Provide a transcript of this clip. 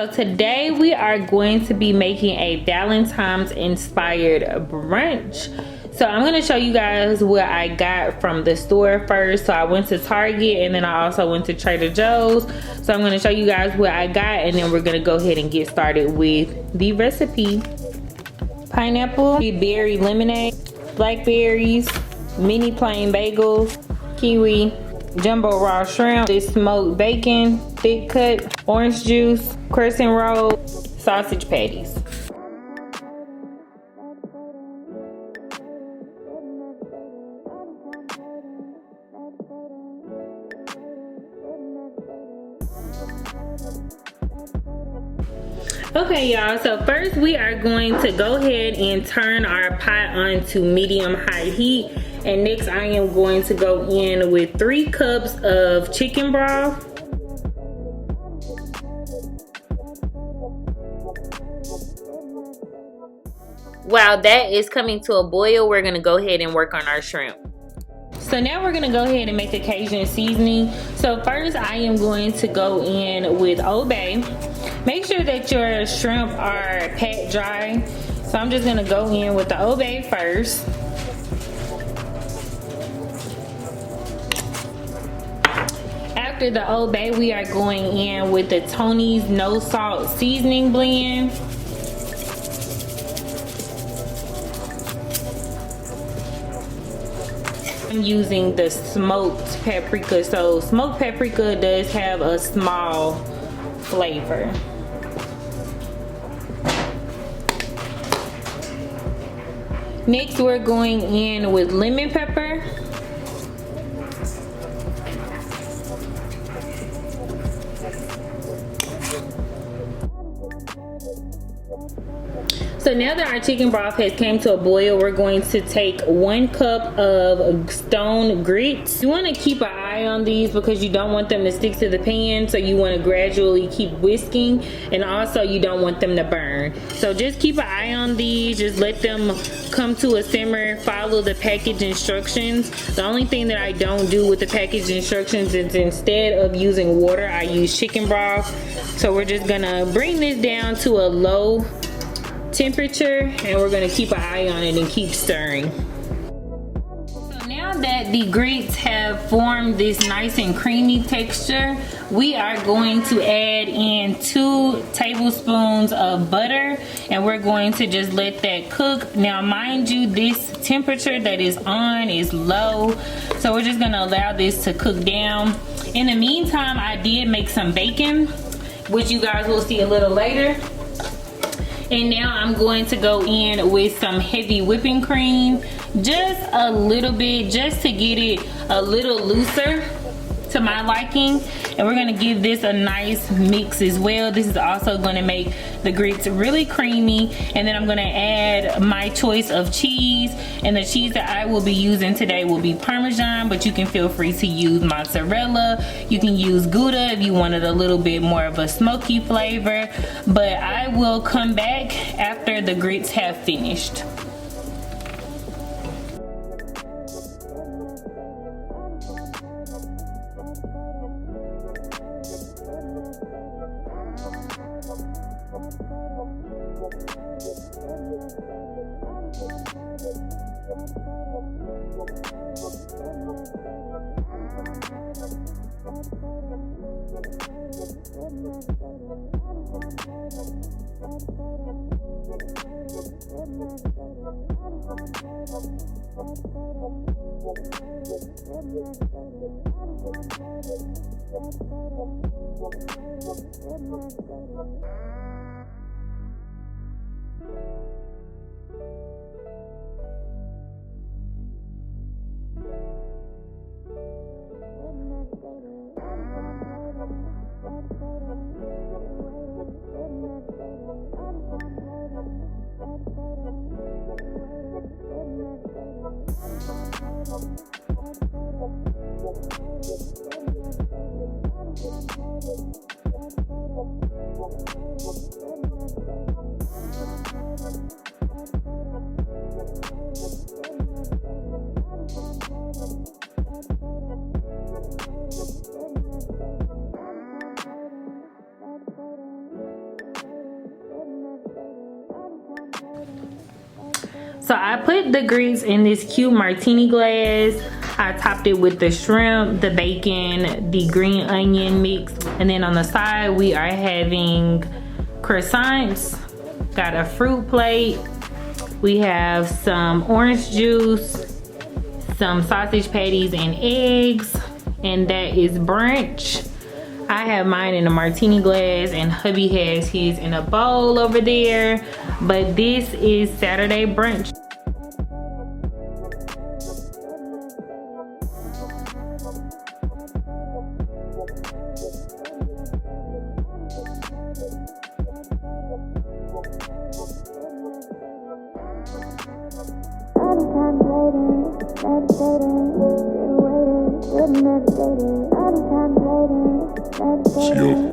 So today we are going to be making a Valentine's inspired brunch. So I'm going to show you guys what I got from the store first. So I went to Target and then I also went to Trader Joe's. So I'm going to show you guys what I got and then we're going to go ahead and get started with the recipe. Pineapple, berry lemonade, blackberries, mini plain bagels, kiwi, jumbo raw shrimp, this smoked bacon, thick cut, orange juice, crescent roll, sausage patties. Okay y'all, so first we are going to go ahead and turn our pot on to medium high heat, and next I am going to go in with 3 cups of chicken broth, while that is coming to a boil, we're going to go ahead and work on our shrimp. So now we're going to go ahead and make a Cajun seasoning. So first I am going to go in with Old Bay. Make sure that your shrimp are pat dry. So I'm just going to go in with the Old Bay first. After the Old Bay, we are going in with the Tony's no salt seasoning blend. I'm using the smoked paprika. So smoked paprika does have a small flavor. Next we're going in with lemon pepper. So now that our chicken broth has came to a boil, we're going to take 1 cup of stone grits. You want to keep an eye on these because you don't want them to stick to the pan, so you want to gradually keep whisking, and also you don't want them to burn. So just keep an eye on these, just let them come to a simmer, follow the package instructions. The only thing that I don't do with the package instructions is instead of using water, I use chicken broth. So we're just gonna bring this down to a low temperature and we're going to keep an eye on it and keep stirring. So now that the grits have formed this nice and creamy texture, we are going to add in 2 tablespoons of butter and we're going to just let that cook. Now mind you, this temperature that is on is low, so we're just going to allow this to cook down. In the meantime, I did make some bacon, which you guys will see a little later. And now I'm going to go in with some heavy whipping cream, just a little bit, just to get it a little looser to my liking. And we're gonna give this a nice mix as well. This is also gonna make the grits really creamy. And then I'm gonna add my choice of cheese, and the cheese that I will be using today will be Parmesan, but you can feel free to use mozzarella. You can use Gouda if you wanted a little bit more of a smoky flavor, but I will come back after the grits have finished. So I put the grits in this cute martini glass. I topped it with the shrimp, the bacon, the green onion mix. And then on the side, we are having croissants. Got a fruit plate. We have some orange juice, some sausage patties and eggs. And that is brunch. I have mine in a martini glass and hubby has his in a bowl over there. But this is Saturday brunch. Meditating, meditating, meditating, meditating.